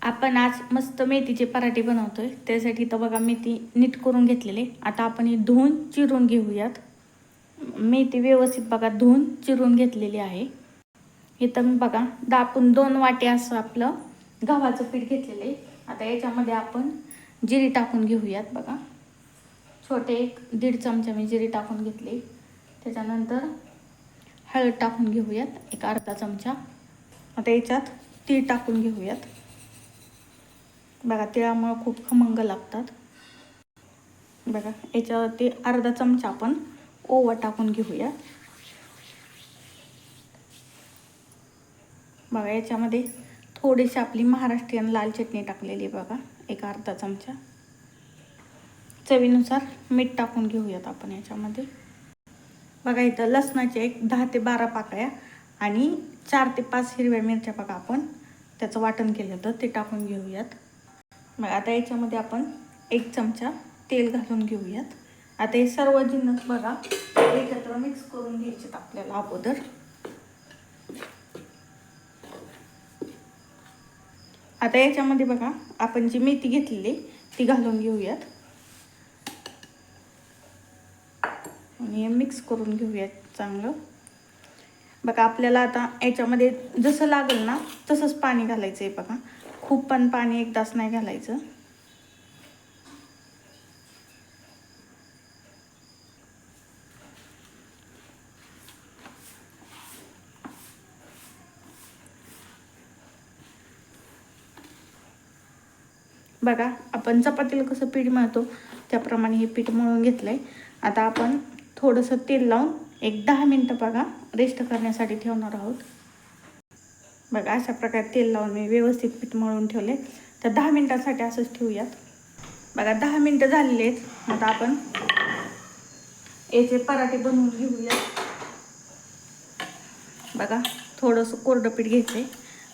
आपण आज मस्त मेथीचे पराठे बनवतोय। त्यासाठी इथं बघा मेथी नीट करून घेतलेले। आता आपण ही धुवून चिरून घेऊयात। मेथी व्यवस्थित बघा धुवून चिरून घेतलेली आहे। इथं बघा आपण 2 वाटी असं आपलं गव्हाचं पीठ घेतलेले। आता याच्यामध्ये आपण जिरी टाकून घेऊयात। बघा छोटे 1-1.5 चमचा मी जिरी टाकून घेतली। त्याच्यानंतर हळद टाकून घेऊयात 1 अर्धा चमचा। आता याच्यात तीळ टाकून घेऊयात। बघा तिळामुळे खूप खमंग लागतात। बघा याच्यावरती अर्धा चमचा आपण ओवा टाकून घेऊया। बघा याच्यामध्ये थोडीशी आपली महाराष्ट्रीयन लाल चटणी टाकलेली बघा 1 अर्धा चमचा। चवीनुसार मीठ टाकून घेऊयात आपण याच्यामध्ये। बघा इथं लसणाचे 10 ते 12 पाकळ्या आणि 4 ते 5 हिरव्या मिरच्या बघा आपण त्याचं वाटण केलं होतं ते टाकून घेऊयात। मग आता याच्यामध्ये आपण 1 चमचा तेल घालून घेऊयात। आता हे सर्व जिन्नस बघा एकत्र मिक्स करून घ्यायचे आपल्याला अगोदर। आता याच्यामध्ये बघा आपण जी मेथी घेतलेली ती घालून घेऊयात आणि मिक्स करून घेऊयात चांगलं। बघा आपल्याला आता याच्यामध्ये जसं लागेल ना तसंच पाणी घालायचं आहे बघा। खूप पण पाणी एकदाच नाही घालायचं। बघा आपण चपातीला कसं पीठ मळतो त्याप्रमाणे हे पीठ मळून घेतलंय। आता आपण थोडंसं तेल लावून 10 मिनिटं बघा रेस्ट करण्यासाठी ठेवणार आहोत। बघा अशा प्रकारे तेल लावून मी व्यवस्थित पीठ मळून ठेवले। तर 10 मिनिटांसाठी असंच ठेवूयात। बघा 10 मिनिटं झालेली आहेत। आता आपण याचे पराठे बनवून घेऊया। बघा थोडंसं कोरडं पीठ घ्यायचं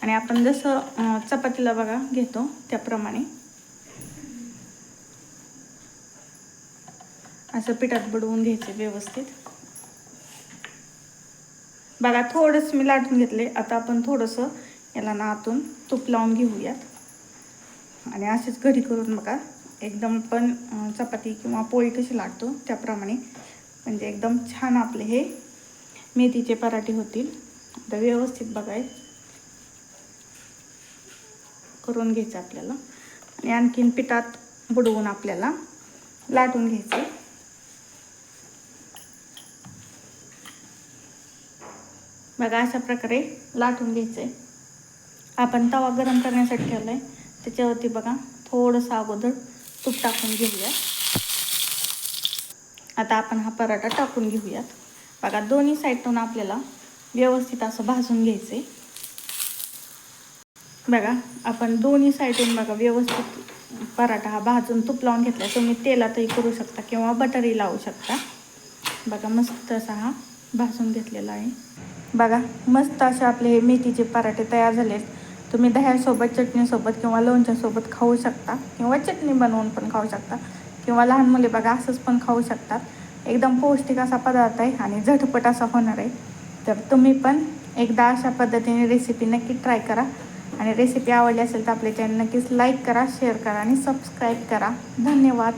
आणि आपण जसं चपातीला बघा घेतो त्याप्रमाणे असं पिठात बुडवून घ्यायचं व्यवस्थित। बघा थोडंसं मी लाटून घेतले। आता आपण थोडंसं याला ना आतून तूप लावून घेऊयात आणि असेच घडी करून बघा एकदम पण चपाती किंवा पोळी कशी लाटतो त्याप्रमाणे म्हणजे एकदम छान आपले हे मेथीचे पराठे होतील। आता व्यवस्थित बघा करून घ्यायचं आपल्याला आणि आणखीन पिठात बुडवून आपल्याला लाटून घ्यायचं। बघा अशा प्रकारे लाटून घ्यायचं। आपण तवा गरम करण्यासाठी ठेवलाय त्याच्यावरती बघा थोडंसं अगोदर तूप टाकून घेऊया। आता आपण हा पराठा टाकून घेऊयात। बघा दोन्ही साईडून आपल्याला व्यवस्थित असं भाजून घ्यायचंय। बघा आपण दोन्ही साईडून बघा व्यवस्थित पराठा हा भाजून तूप लावून घेतला। तुम्ही तेलातही करू शकता किंवा बटरही लावू शकता। बघा मस्त असा हा भाजून घेतलेला आहे। बघा मस्त असे आपले हे मेथीचे पराठे तयार झालेत। तुम्ही दह्यासोबत चटणीसोबत किंवा लोणच्यासोबत खाऊ शकता किंवा चटणी बनवून पण खाऊ शकता किंवा लहान मुले बघा असंच पण खाऊ शकतात। एकदम पौष्टिक असा पदार्थ आहे आणि झटपट असा होणार आहे। तर तुम्ही पण एकदा अशा पद्धतीने रेसिपी नक्की ट्राय करा आणि रेसिपी आवडली असेल तर आपले चॅनल नक्कीच लाईक करा, शेअर करा आणि सबस्क्राईब करा। धन्यवाद।